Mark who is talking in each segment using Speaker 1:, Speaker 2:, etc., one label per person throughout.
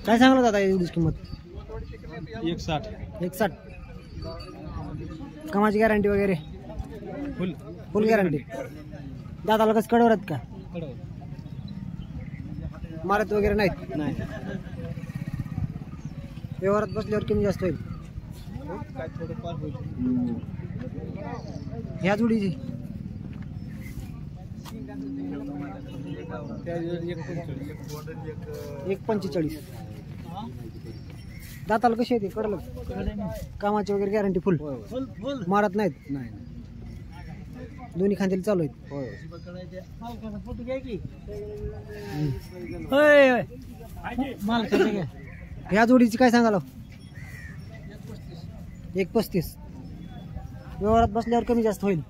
Speaker 1: काय सांगला दादा याची किंमत?
Speaker 2: 160.
Speaker 1: 160. कामाची गॅरंटी वगैरे? फुल गॅरंटी. दादाला कसं कडवरात का? मारत वगैरे नाहीत?
Speaker 2: नाही.
Speaker 1: व्यवहारात बसल्यावर कमी जास्त होईल.
Speaker 2: काय थोडंफार होईल.
Speaker 1: ह्या जोडीची? 145. दाताला कशी येते? कडलं? कामाची वगैरे गॅरंटी फुल? मारत नाहीत?
Speaker 2: नाही.
Speaker 1: दोन्ही खांद्याला चालू आहेत? ह्या जोडीची काय सांगाल? 135. व्यवहारात बसल्यावर कमी जास्त होईल.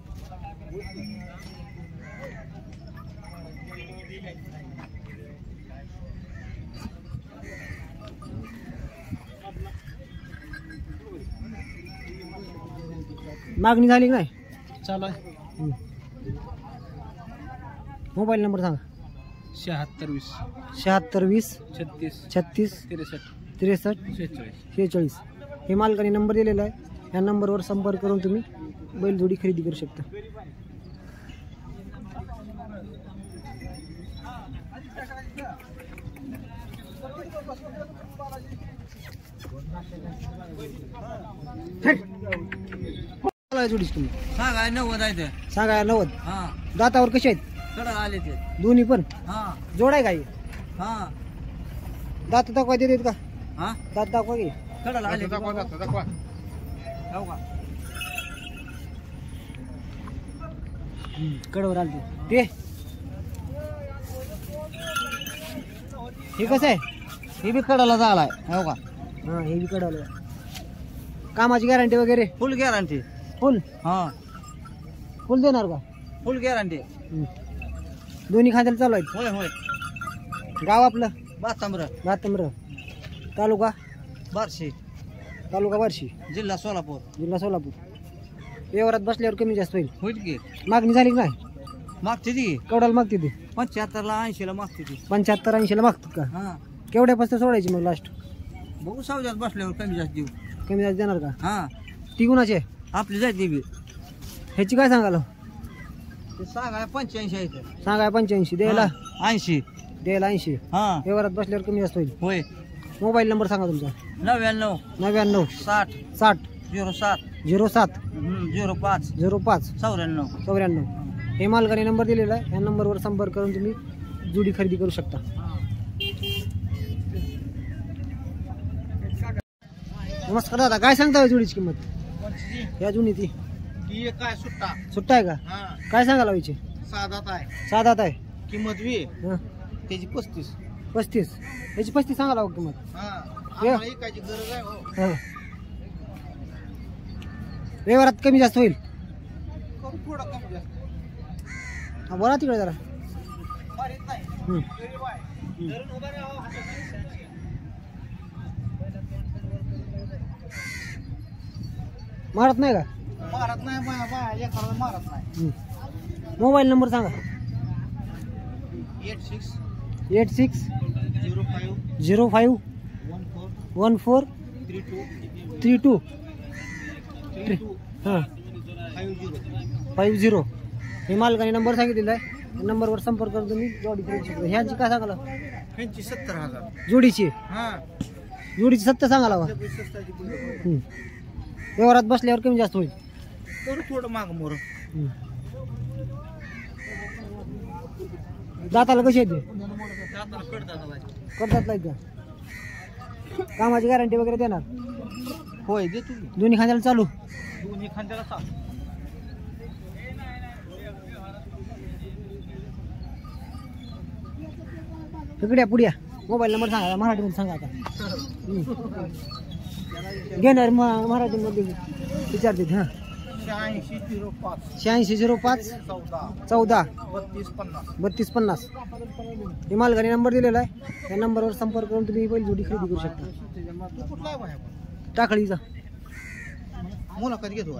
Speaker 1: मागणी झाली नाही?
Speaker 2: चालू आहे.
Speaker 1: मोबाईल नंबर सांगा.
Speaker 2: 76
Speaker 1: 76
Speaker 2: 20
Speaker 1: 36
Speaker 2: 36
Speaker 1: 63
Speaker 2: 46
Speaker 1: 46. हे मालकाने नंबर दिलेला आहे. ह्या नंबरवर संपर्क करून तुम्ही बैलजोडी खरेदी करू शकता. जोडीची किंमत
Speaker 2: सांगा 90 आहे ते.
Speaker 1: सांगा 90.
Speaker 2: हा
Speaker 1: दातावर कसे आहेत?
Speaker 2: कडा आले ते.
Speaker 1: दोन्ही पण
Speaker 2: हा
Speaker 1: जोड आहे काही?
Speaker 2: हा
Speaker 1: दात दाखवा देतात का?
Speaker 2: हा
Speaker 1: दात दाखवा की.
Speaker 2: कडा आले दाखवा.
Speaker 1: कडवर आलते ते. हे कसं आहे?
Speaker 2: हे बी कडाला झालाय. हो का?
Speaker 1: हा हे बी कडवलं. कामाची गॅरंटी वगैरे?
Speaker 2: फुल गॅरंटी.
Speaker 1: फुल?
Speaker 2: हा
Speaker 1: फुल देणार का?
Speaker 2: फुल गॅरंटी.
Speaker 1: दोन्ही खांद्याला चालू आहेत?
Speaker 2: होय होय.
Speaker 1: गाव आपलं?
Speaker 2: बातांबर.
Speaker 1: तालुका?
Speaker 2: बार्शी.
Speaker 1: तालुका बार्शी,
Speaker 2: जिल्हा सोलापूर.
Speaker 1: जिल्हा सोलापूर. व्यवहारात बसल्यावर कमी जास्त होईल.
Speaker 2: होईल की.
Speaker 1: मागणी झाली की नाही?
Speaker 2: मागते ती
Speaker 1: केवढ्याला मागते ती?
Speaker 2: 75 ला 80 ला मागते ती.
Speaker 1: 75 80 ला मागतात का?
Speaker 2: हा
Speaker 1: केवढ्यापासून सोडायची मग लास्ट?
Speaker 2: बघू सावजात बसल्यावर कमी जास्त देऊ.
Speaker 1: कमी जास्त देणार का?
Speaker 2: हा
Speaker 1: ती कुणाची?
Speaker 2: आपली जायची बी.
Speaker 1: ह्याची काय सांगाल?
Speaker 2: ते सांगाय 85 आहे.
Speaker 1: सांगाय 85. द्यायला?
Speaker 2: 80.
Speaker 1: द्यायला 80.
Speaker 2: हा
Speaker 1: व्यवहारात बसल्यावर कमी जास्त होईल.
Speaker 2: होय.
Speaker 1: मोबाईल नंबर सांगा तुमचा.
Speaker 2: 99
Speaker 1: 99
Speaker 2: 60
Speaker 1: 60
Speaker 2: 07
Speaker 1: 07
Speaker 2: 05
Speaker 1: 05
Speaker 2: 94.
Speaker 1: 94. हे मालकाने नंबर दिलेला आहे. या नंबरवर संपर्क करून तुम्ही जोडी खरेदी करू शकता. नमस्कार दादा, काय सांगता जोडीची किंमत? या जुनी ती
Speaker 2: काय
Speaker 1: सुट्टा आहे का? काय सांगायला व्हायची?
Speaker 2: साधात आहे.
Speaker 1: साधात आहे.
Speaker 2: किंमत बी
Speaker 1: हं.
Speaker 2: त्याची 35.
Speaker 1: 35. याची 35 सांगायला हवं किंमत.
Speaker 2: आम्हाला एकाची गरज आहे. हो
Speaker 1: हं. व्यवहारात कमी जास्त होईल.
Speaker 2: थोडं कमी जास्त.
Speaker 1: हा, बोला तिकडे जरा. हं. मारत नाही का?
Speaker 2: मारत नाही एखादा मारत नाही.
Speaker 1: मोबाईल नंबर सांगा.
Speaker 2: 86
Speaker 1: 86
Speaker 2: 05
Speaker 1: 05 14 32 हां 50. हे मालकाने नंबर सांगितलेला आहे. या नंबरवर संपर्क करून तुम्ही जोडी खरेदी शकता. ह्याची काय सांगाला?
Speaker 2: ह्यांची 70,000.
Speaker 1: जोडीची?
Speaker 2: हा
Speaker 1: जोडीची 70 सांगाला हवा. व्यवहारात बसल्यावर कमी जास्त होईल.
Speaker 2: थोडं माग मोर.
Speaker 1: दाताला कशी येते? करतात का? कामाची गॅरंटी वगैरे देणार?
Speaker 2: होय देतो.
Speaker 1: दोन्ही खांद्याला चालू?
Speaker 2: दोन्ही खांद्याला चालू.
Speaker 1: इकडे पुढे मोबाईल नंबर सांगा. मराठीमध्ये सांगा आता. घेणार मराठीमध्ये विचारते. हां 86 05 14 32 50. हे मालकाने नंबर दिलेला आहे. या नंबरवर संपर्क करून तुम्ही बैल जोडी खरेदी करू शकता. टाकळीचा
Speaker 2: मुलाखत घेतो.